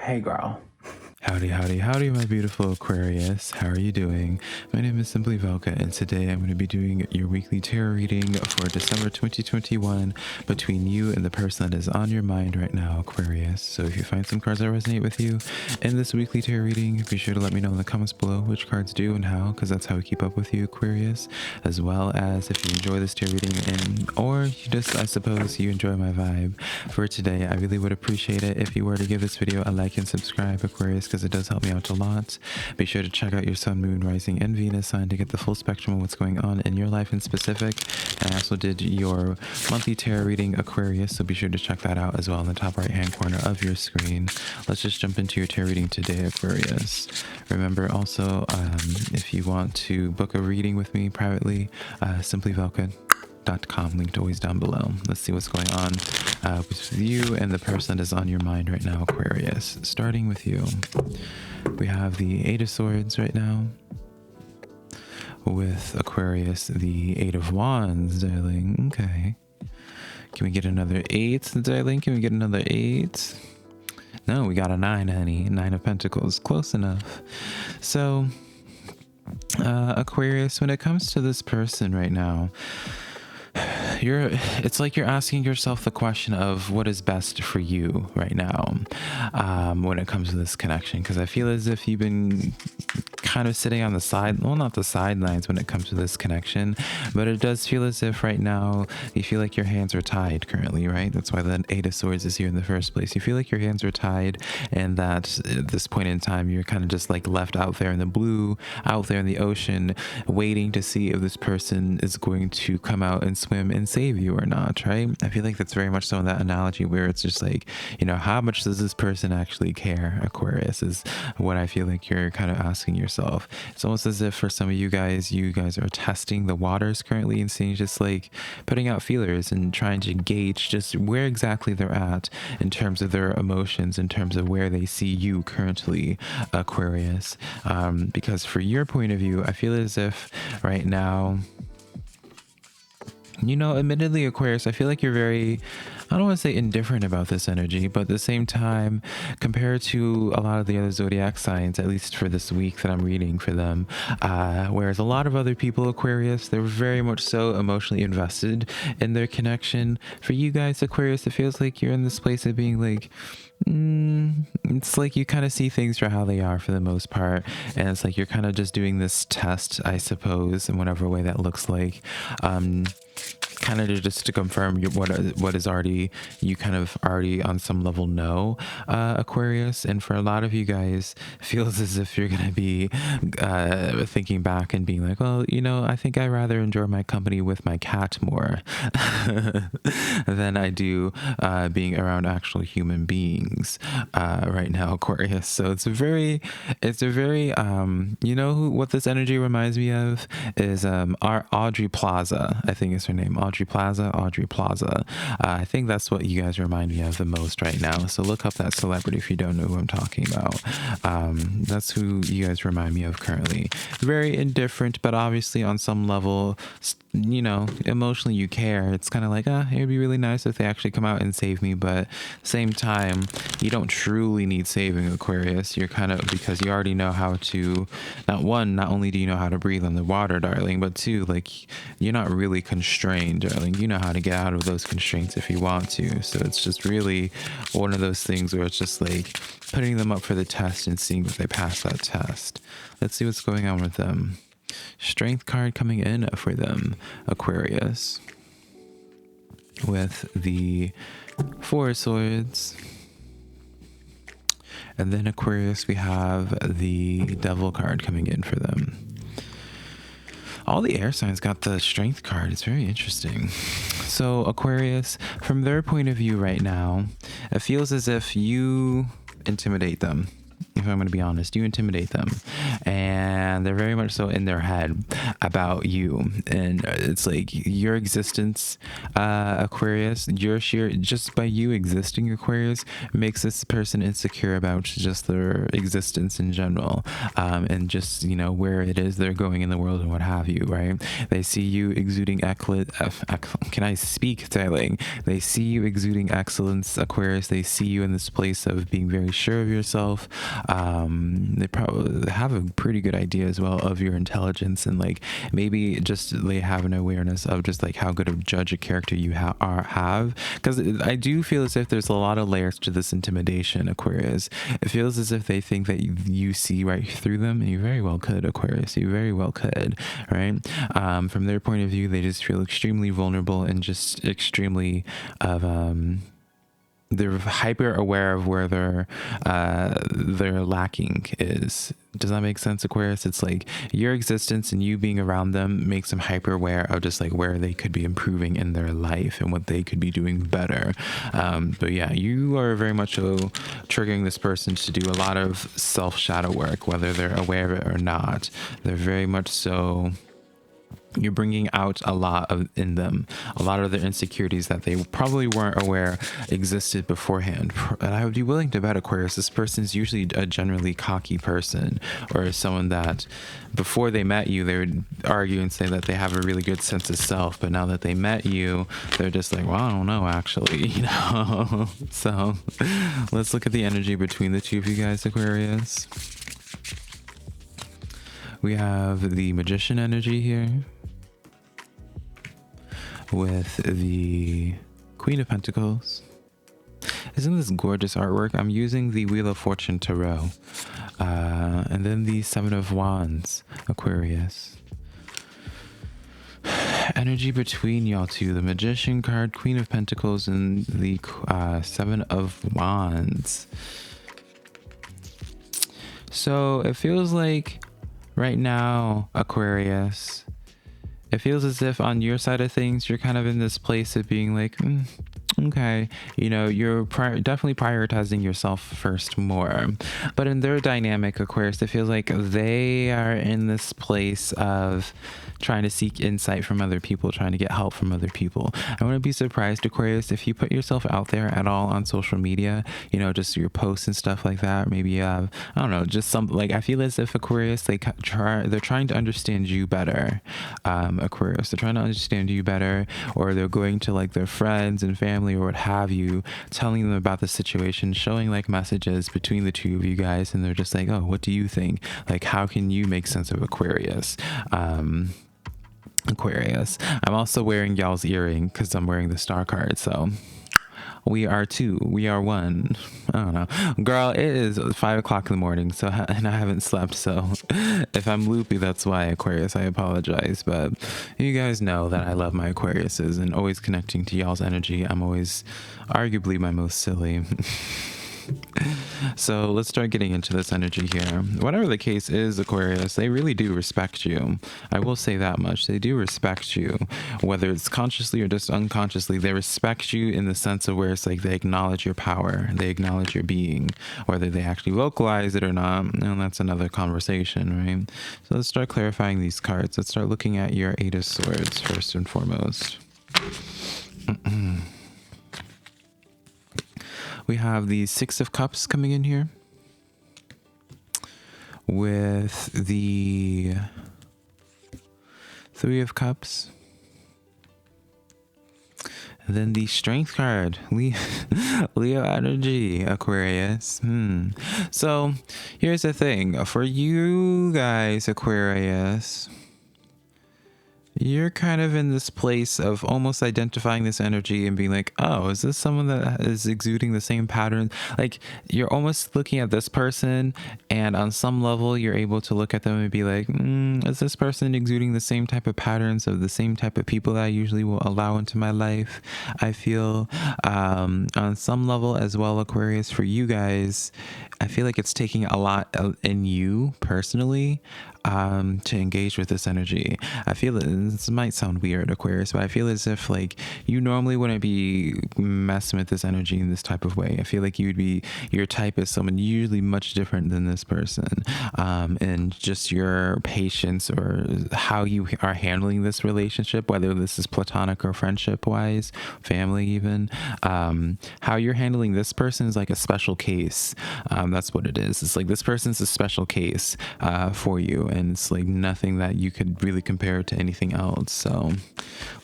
Hey girl. Howdy, howdy, howdy, my beautiful Aquarius. How are you doing? My name is SimplyVelca, and today I'm going to be doing your weekly tarot reading for December 2021 between you and the person that is on your mind right now, Aquarius. So if you find some cards that resonate with you in this weekly tarot reading, be sure to let me know in the comments below which cards do and how, because that's how we keep up with you, Aquarius. As well as if you enjoy this tarot reading or you just, I suppose, you enjoy my vibe for today, I really would appreciate it if you were to give this video a like and subscribe, Aquarius, because it does help me out a lot. Be sure to check out your sun, moon, rising, and Venus sign to get the full spectrum of what's going on in your life in specific. And I also did your monthly tarot reading, Aquarius, so be sure to check that out as well in the top right hand corner of your screen. Let's just jump into your tarot reading today, Aquarius. Remember also, if you want to book a reading with me privately, SimplyVelca.com, linked always down below. Let's see what's going on with you and the person that is on your mind right now, Aquarius. Starting with you, we have the Eight of Swords right now. With Aquarius, the Eight of Wands, darling. Okay. Can we get another 8, darling? Can we get another 8? No, we got a 9, honey. 9 of Pentacles. Close enough. So, Aquarius, when it comes to this person right now, it's like you're asking yourself the question of what is best for you right now when it comes to this connection, because I feel as if you've been kind of sitting on the side, well, not the sidelines when it comes to this connection, but it does feel as if right now you feel like your hands are tied currently, right? That's why the Eight of Swords is here in the first place. You feel like your hands are tied, and that at this point in time you're kind of just like left out there in the blue, out there in the ocean, waiting to see if this person is going to come out and swim and save you or not, right? I feel like that's very much so in that analogy where it's just like, you know, how much does this person actually care, Aquarius, is what I feel like you're kind of asking yourself. It's almost as if for some of you guys are testing the waters currently and seeing, just like putting out feelers and trying to gauge just where exactly they're at in terms of their emotions, in terms of where they see you currently, Aquarius. Because for your point of view, I feel as if right now, you know, admittedly, Aquarius, I feel like you're very, I don't want to say indifferent about this energy, but at the same time, compared to a lot of the other zodiac signs, at least for this week that I'm reading for them, whereas a lot of other people, Aquarius, they're very much so emotionally invested in their connection. For you guys, Aquarius, it feels like you're in this place of being like, it's like you kind of see things for how they are for the most part, and it's like you're kind of just doing this test, I suppose, in whatever way that looks like, kind of just to confirm what is already, you kind of already on some level know, Aquarius. And for a lot of you guys, it feels as if you're gonna be thinking back and being like, well, you know, I think I rather enjoy my company with my cat more than I do being around actual human beings right now, Aquarius. So it's a very you know what this energy reminds me of is our Audrey Plaza, I think is her name. Audrey Plaza. I think that's what you guys remind me of the most right now. So look up that celebrity if you don't know who I'm talking about. That's who you guys remind me of currently. Very indifferent, but obviously on some level, you know, emotionally you care. It's kind of like, it would be really nice if they actually come out and save me, but same time, you don't truly need saving, Aquarius. You're kind of, because you already know how to, not only do you know how to breathe on the water, darling, but two, like, you're not really constrained, darling. You know how to get out of those constraints if you want to. So it's just really one of those things where it's just like putting them up for the test and seeing if they pass that test. Let's see what's going on with them. Strength card coming in for them, Aquarius, with the Four of Swords. And then Aquarius, we have the Devil card coming in for them. All the air signs got the Strength card. It's very interesting. So Aquarius, from their point of view right now, it feels as if you intimidate them. If I'm going to be honest, you intimidate them. And and they're very much so in their head about you. And it's like your existence, Aquarius, your sheer, just by you existing, Aquarius, makes this person insecure about just their existence in general, and just, you know, where it is they're going in the world and what have you, right? They see you exuding can I speak, darling? They see you exuding excellence, Aquarius. They see you in this place of being very sure of yourself. They probably have a pretty good idea as well of your intelligence, and like maybe just they have an awareness of just like how good of judge a character you have, because I do feel as if there's a lot of layers to this intimidation, Aquarius. It feels as if they think that you see right through them, and you very well could, Aquarius. You very well could, right? From their point of view, they just feel extremely vulnerable and just extremely of they're hyper aware of where their lacking is. Does that make sense, Aquarius? It's like your existence and you being around them makes them hyper aware of just like where they could be improving in their life and what they could be doing better. But yeah, you are very much so triggering this person to do a lot of self shadow work, whether they're aware of it or not. They're very much so, you're bringing out a lot of in them, a lot of their insecurities that they probably weren't aware existed beforehand. And I would be willing to bet, Aquarius, this person is usually a generally cocky person, or someone that before they met you, they would argue and say that they have a really good sense of self, but now that they met you, they're just like, well, I don't know, actually, you know. So let's look at the energy between the two of you guys, Aquarius. We have the Magician energy here with the Queen of Pentacles. Isn't this gorgeous artwork? I'm using the Wheel of Fortune Tarot. And then the Seven of Wands, Aquarius. Energy between y'all two. The Magician card, Queen of Pentacles, and the Seven of Wands. So it feels like right now, Aquarius, it feels as if on your side of things, you're kind of in this place of being like, okay, you know, you're definitely prioritizing yourself first more. But in their dynamic, Aquarius, it feels like they are in this place of trying to seek insight from other people, trying to get help from other people. I wouldn't be surprised, Aquarius, if you put yourself out there at all on social media, you know, just your posts and stuff like that. Maybe you have, I don't know, just some, like, I feel as if, Aquarius, they're trying to understand you better, Aquarius. They're trying to understand you better, or they're going to like their friends and family or what have you, telling them about the situation, showing like messages between the two of you guys, and they're just like, oh, what do you think? Like, how can you make sense of Aquarius? Aquarius. I'm also wearing y'all's earring because I'm wearing the star card, so we are two, we are one. I don't know, girl, it is 5 o'clock in the morning, so and I haven't slept, so if I'm loopy, that's why, Aquarius. I apologize, but you guys know that I love my Aquariuses, and always connecting to y'all's energy. I'm always arguably my most silly. So let's start getting into this energy here. Whatever the case is, Aquarius, they really do respect you. I will say that much. They do respect you, whether it's consciously or just unconsciously. They respect you in the sense of where it's like they acknowledge your power, they acknowledge your being. Whether they actually vocalize it or not, and that's another conversation, right? So let's start clarifying these cards. Let's start looking at your Eight of Swords first and foremost. We have the Six of Cups coming in here with the Three of Cups, and then the Strength card, Leo energy, Aquarius. So here's the thing for you guys, Aquarius. You're kind of in this place of almost identifying this energy and being like, oh, is this someone that is exuding the same pattern? Like, you're almost looking at this person, and on some level, you're able to look at them and be like, is this person exuding the same type of patterns of the same type of people that I usually will allow into my life? I feel on some level as well, Aquarius, for you guys, I feel like it's taking a lot in you personally to engage with this energy. I feel this might sound weird, Aquarius, but I feel as if like you normally wouldn't be messing with this energy in this type of way. I feel like you would be, your type is someone usually much different than this person, and just your patience or how you are handling this relationship, whether this is platonic or friendship wise, family even, how you're handling this person is like a special case. That's what it is. It's like this person's a special case for you, and it's like nothing that you could really compare to anything else. So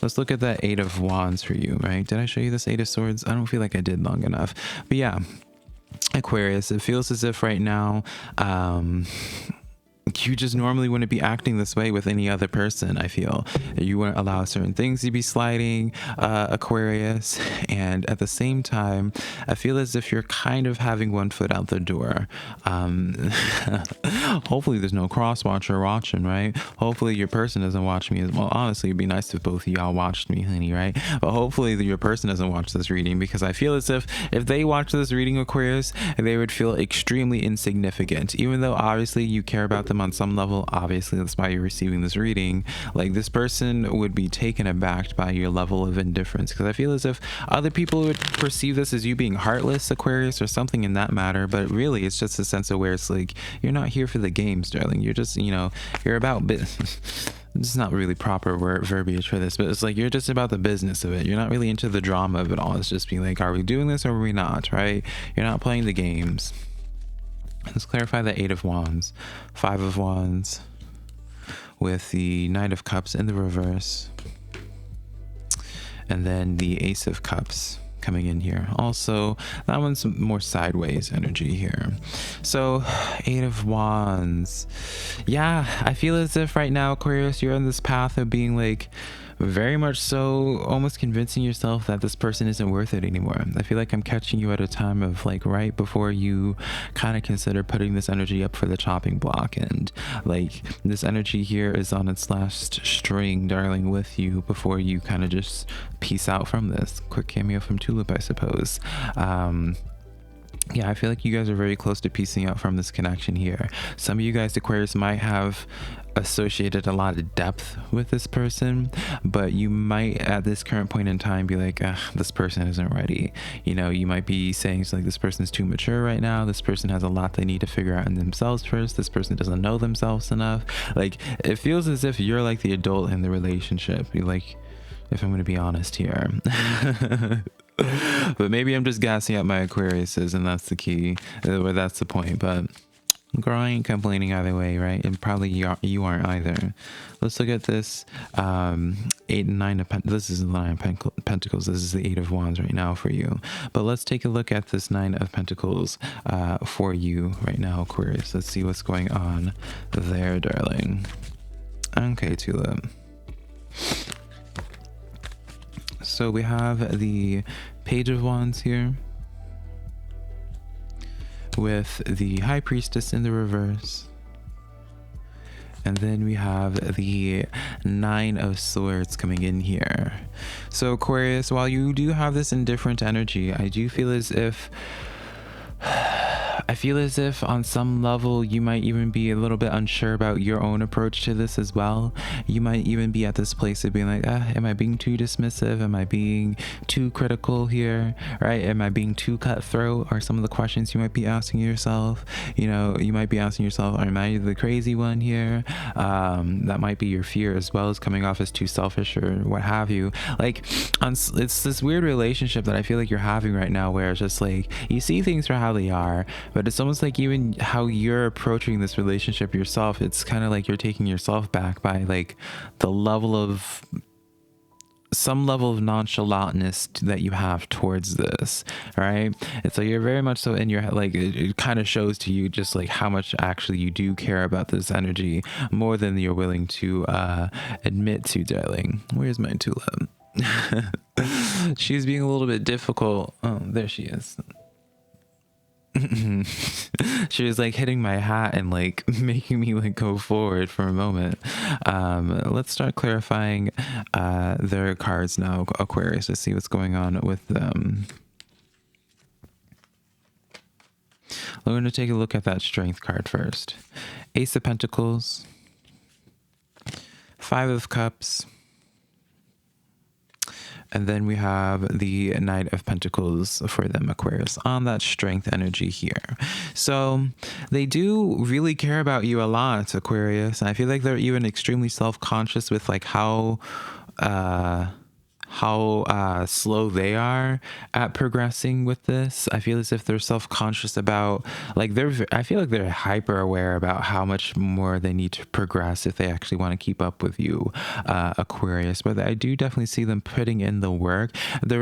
let's look at that Eight of Wands for you, right? Did I show you this Eight of Swords? I don't feel like I did long enough, but yeah, Aquarius, it feels as if right now you just normally wouldn't be acting this way with any other person. I feel you wouldn't allow certain things to be sliding, Aquarius, and at the same time I feel as if you're kind of having one foot out the door. Hopefully there's no cross watcher watching, right? Hopefully your person doesn't watch me as well. Honestly, it'd be nice if both of y'all watched me, honey, right? But hopefully your person doesn't watch this reading, because I feel as if they watch this reading, Aquarius, they would feel extremely insignificant, even though obviously you care about them on some level. Obviously that's why you're receiving this reading. Like, this person would be taken aback by your level of indifference, because I feel as if other people would perceive this as you being heartless, Aquarius, or something in that matter, but really it's just a sense of where it's like you're not here for the games, darling. You're just, you know, you're about it's not really proper verbiage for this, but it's like you're just about the business of it. You're not really into the drama of it all. It's just being like, are we doing this or are we not, right? You're not playing the games. Let's clarify the Eight of Wands, Five of Wands, with the Knight of Cups in the reverse, and then the Ace of Cups coming in here. Also, that one's more sideways energy here. So, Eight of Wands. Yeah, I feel as if right now, Aquarius, you're on this path of being like, very much so, almost convincing yourself that this person isn't worth it anymore. I feel like I'm catching you at a time of like right before you kind of consider putting this energy up for the chopping block, and like this energy here is on its last string, darling, with you before you kind of just peace out from this. Quick cameo from Tulip, I suppose. Yeah, I feel like you guys are very close to piecing out from this connection here. Some of you guys, Aquarius, might have associated a lot of depth with this person, but you might at this current point in time be like, this person isn't ready. You know, you might be saying like, this person's too mature right now. This person has a lot they need to figure out in themselves first. This person doesn't know themselves enough. Like, it feels as if you're like the adult in the relationship. You're like, if I'm going to be honest here. But maybe I'm just gassing up my Aquariuses, and that's the key, or that's the point. But girl, I ain't complaining either way, right? And probably you aren't either. Let's look at this Eight and Nine of Pentacles. This is the Nine of Pentacles. This is the Eight of Wands right now for you. But let's take a look at this Nine of Pentacles for you right now, Aquarius. Let's see what's going on there, darling. Okay, Tulip. So we have the Page of Wands here with the High Priestess in the reverse. And then we have the Nine of Swords coming in here. So Aquarius, while you do have this indifferent energy, I do feel as if on some level you might even be a little bit unsure about your own approach to this as well. You might even be at this place of being like, am I being too dismissive? Am I being too critical here, right? Am I being too cutthroat? Are some of the questions you might be asking yourself. You know, you might be asking yourself, am I the crazy one here? That might be your fear, as well as coming off as too selfish or what have you. Like, it's this weird relationship that I feel like you're having right now, where it's just like you see things for how they are, but it's almost like even how you're approaching this relationship yourself, it's kind of like you're taking yourself back by like some level of nonchalantness that you have towards this, right? It's like you're very much so in your head, like it kind of shows to you just like how much actually you do care about this energy, more than you're willing to admit to, darling. Where's my Tulip? She's being a little bit difficult. Oh, there she is. She was like hitting my hat and like making me like go forward for a moment. Let's start clarifying their cards now, Aquarius, to see what's going on with them. We're going to take a look at that Strength card first. Ace of Pentacles, Five of Cups. And then we have the Knight of Pentacles for them, Aquarius, on that strength energy here. So they do really care about you a lot, Aquarius. I feel like they're even extremely self-conscious with like how slow they are at progressing with this. I feel as if they're self-conscious about like I feel like they're hyper aware about how much more they need to progress if they actually want to keep up with you, Aquarius. But I do definitely see them putting in the work. They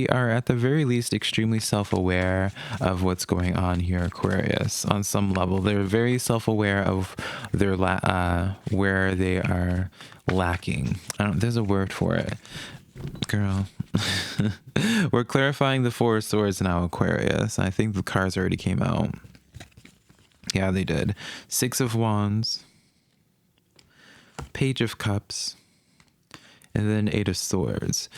are at the very least extremely self-aware of what's going on here, Aquarius. On some level, they're very self-aware of their where they are lacking. There's a word for it, girl. We're clarifying the Four of Swords now, Aquarius. I think the cards already came out. Yeah, they did. Six of Wands, Page of Cups, and then Eight of Swords.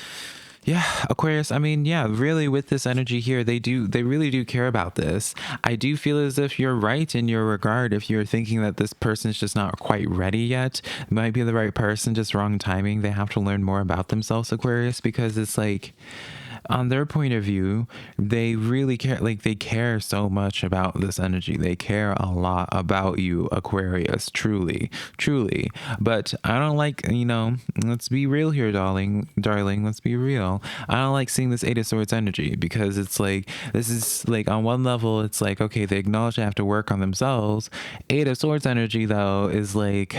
Yeah, Aquarius, I mean, yeah, really with this energy here, they really do care about this. I do feel as if you're right in your regard if you're thinking that this person's just not quite ready yet. Might be the right person, just wrong timing. They have to learn more about themselves, Aquarius, because it's like, on their point of view, they really care. Like, they care so much about this energy. They care a lot about you, Aquarius, truly. But I don't like, let's be real here, darling, let's be real. I don't like seeing this Eight of Swords energy, because it's like, this is like, on one level, it's like, okay, they acknowledge they have to work on themselves. Eight of Swords energy, though, is like,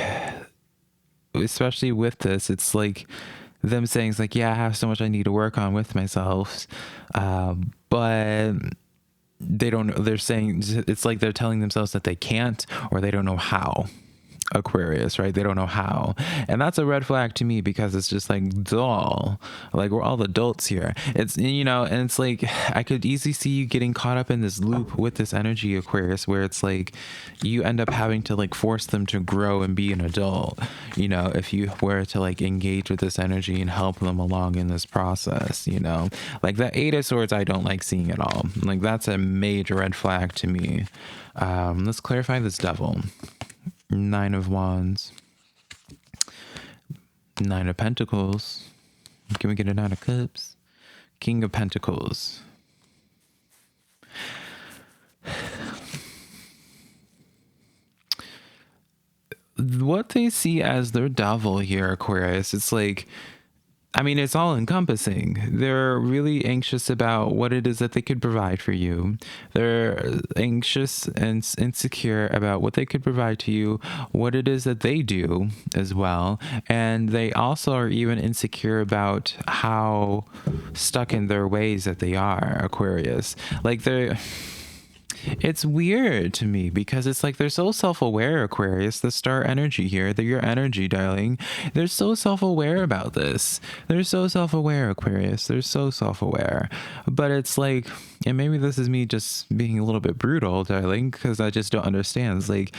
especially with this, it's like them saying, it's like, yeah, I have so much I need to work on with myself, but they're saying, it's like they're telling themselves that they can't, or they don't know how, Aquarius, right? They don't know how. And that's a red flag to me, because it's just like, dull. Like, we're all adults here. It's, and it's like, I could easily see you getting caught up in this loop with this energy, Aquarius, where it's like, you end up having to like force them to grow and be an adult, if you were to like engage with this energy and help them along in this process, like the Eight of Swords, I don't like seeing at all. Like, that's a major red flag to me. Let's clarify this Devil. Nine of Wands, Nine of Pentacles. Can we get a Nine of Cups? King of Pentacles. What they see as their devil here, Aquarius, it's like, I mean, it's all encompassing. They're really anxious about what it is that they could provide for you. They're anxious and insecure about what they could provide to you, what it is that they do as well. And they also are even insecure about how stuck in their ways that they are, Aquarius. Like, it's weird to me, because it's like they're so self-aware, Aquarius, the star energy here, your energy, darling. They're so self-aware about this. They're so self-aware, Aquarius. They're so self-aware. But it's like, and maybe this is me just being a little bit brutal, darling, because I just don't understand. It's like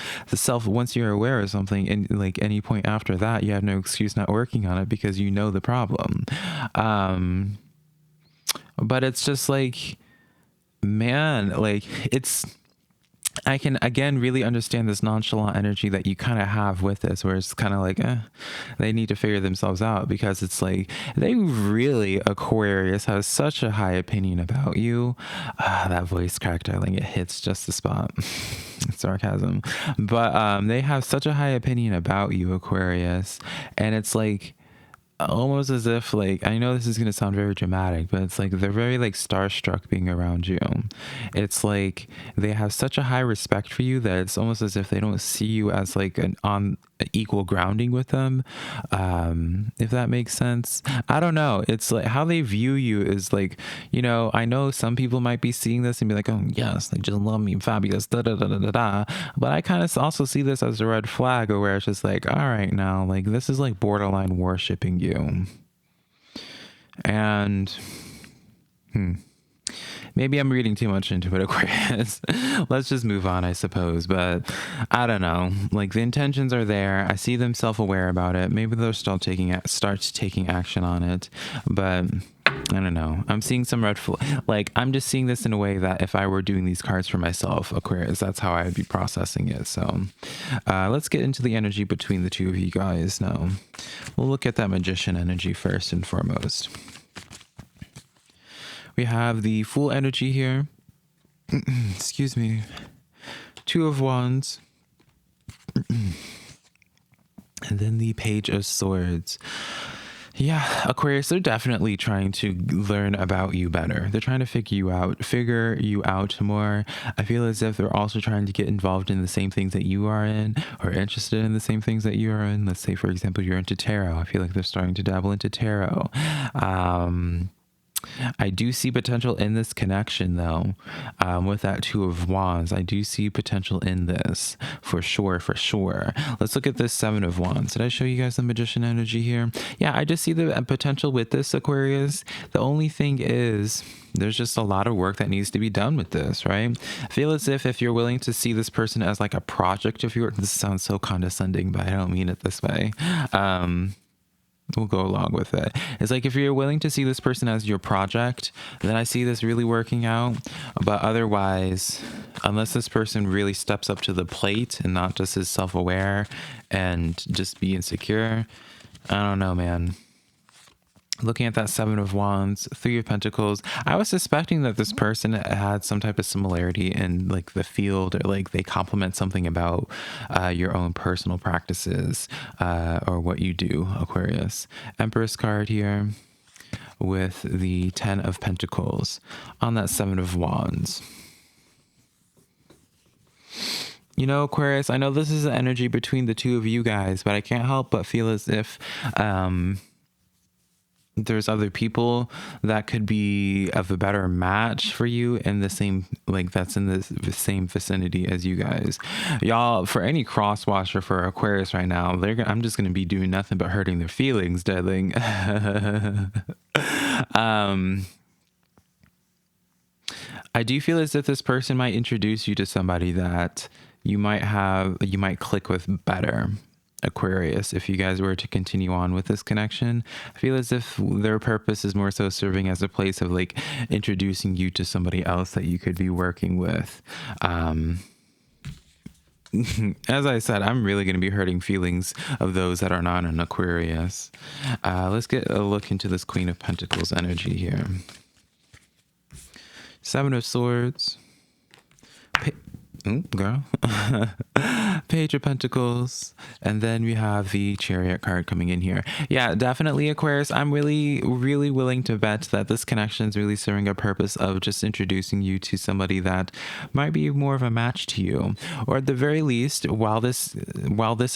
once you're aware of something, and like any point after that, you have no excuse not working on it, because you know the problem. But it's just like, man, like, I can again really understand this nonchalant energy that you kind of have with this, where it's kind of like, they need to figure themselves out, because it's like they really, Aquarius, has such a high opinion about you. That voice crack, darling, it hits just the spot. Sarcasm. But they have such a high opinion about you, Aquarius, and it's like, almost as if, like, I know this is going to sound very dramatic, but it's like they're very like starstruck being around you. It's like they have such a high respect for you that it's almost as if they don't see you as like on equal grounding with them, if that makes sense. I don't know, it's like how they view you is like, I know some people might be seeing this and be like, oh yes, like, just love me, fabulous, da da da da da da, but I kind of also see this as a red flag, or where it's just like, all right, now, like, this is like borderline worshiping you. And maybe I'm reading too much into it, Aquarius. Let's just move on, I suppose. But I don't know. Like, the intentions are there. I see them self-aware about it. Maybe they'll start taking action on it. But I don't know. I'm seeing some red flag. Like, I'm just seeing this in a way that if I were doing these cards for myself, Aquarius, that's how I would be processing it. So let's get into the energy between the two of you guys now. We'll look at that Magician energy first and foremost. We have the Fool energy here. Excuse me. Two of Wands. And then the Page of Swords. Yeah, Aquarius, they're definitely trying to learn about you better. They're trying to figure you out more. I feel as if they're also trying to get involved in the same things that you are in, or interested in the same things that you are in. Let's say, for example, you're into tarot. I feel like they're starting to dabble into tarot. I do see potential in this connection, though. With that Two of Wands, I do see potential in this for sure. Let's look at this Seven of Wands. Did I show you guys the Magician energy here? Yeah, I just see the potential with this, Aquarius. The only thing is, there's just a lot of work that needs to be done with this, right? I feel as if you're willing to see this person as like a project of yours. This sounds so condescending, but I don't mean it this way. We'll go along with it. It's like, if you're willing to see this person as your project, then I see this really working out. But otherwise, unless this person really steps up to the plate and not just is self-aware and just be insecure, I don't know, man. Looking at that Seven of Wands, Three of Pentacles, I was suspecting that this person had some type of similarity in like the field, or like they complement something about your own personal practices or what you do, Aquarius. Empress card here with the Ten of Pentacles on that Seven of Wands. You know, Aquarius, I know this is the energy between the two of you guys, but I can't help but feel as if there's other people that could be of a better match for you in the same, like, that's in the same vicinity as you guys. Y'all, for any cross watcher for Aquarius right now, I'm just going to be doing nothing but hurting their feelings, darling. I do feel as if this person might introduce you to somebody that you might click with better, Aquarius, if you guys were to continue on with this connection. I feel as if their purpose is more so serving as a place of like introducing you to somebody else that you could be working with. As I said, I'm really going to be hurting feelings of those that are not an Aquarius. Let's get a look into this Queen of Pentacles energy here. Seven of Swords. Girl. Page of Pentacles, and then we have the Chariot card coming in here. Yeah, definitely, Aquarius, I'm really willing to bet that this connection is really serving a purpose of just introducing you to somebody that might be more of a match to you, or at the very least, while this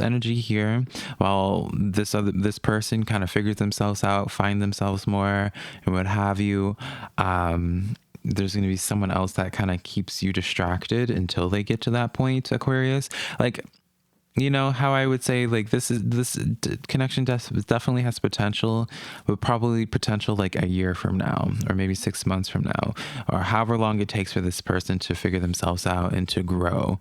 energy here, while this person kind of figures themselves out, find themselves more, and what have you, there's going to be someone else that kind of keeps you distracted until they get to that point, Aquarius. Like, you know how I would say, like, this connection definitely has potential, but probably potential like a year from now, or maybe 6 months from now, or however long it takes for this person to figure themselves out and to grow,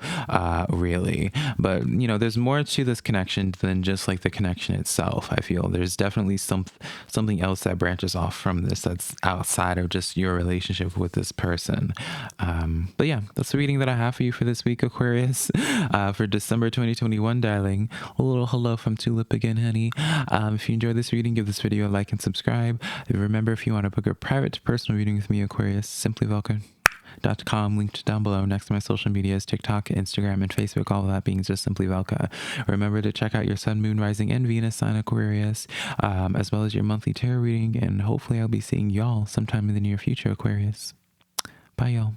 really. But, you know, there's more to this connection than just like the connection itself. I feel there's definitely something else that branches off from this, that's outside of just your relationship with this person. But yeah, that's the reading that I have for you for this week, Aquarius, for December 2021. Darling, a little hello from Tulip again, honey. If you enjoyed this reading, give this video a like and subscribe. Remember, if you want to book a private personal reading with me, Aquarius, SimplyVelca.com, linked down below. Next to my social medias, TikTok, Instagram, and Facebook, all of that being just SimplyVelca. Remember to check out your Sun, Moon, Rising, and Venus sign, Aquarius, as well as your monthly tarot reading, and hopefully I'll be seeing y'all sometime in the near future, Aquarius. Bye, y'all.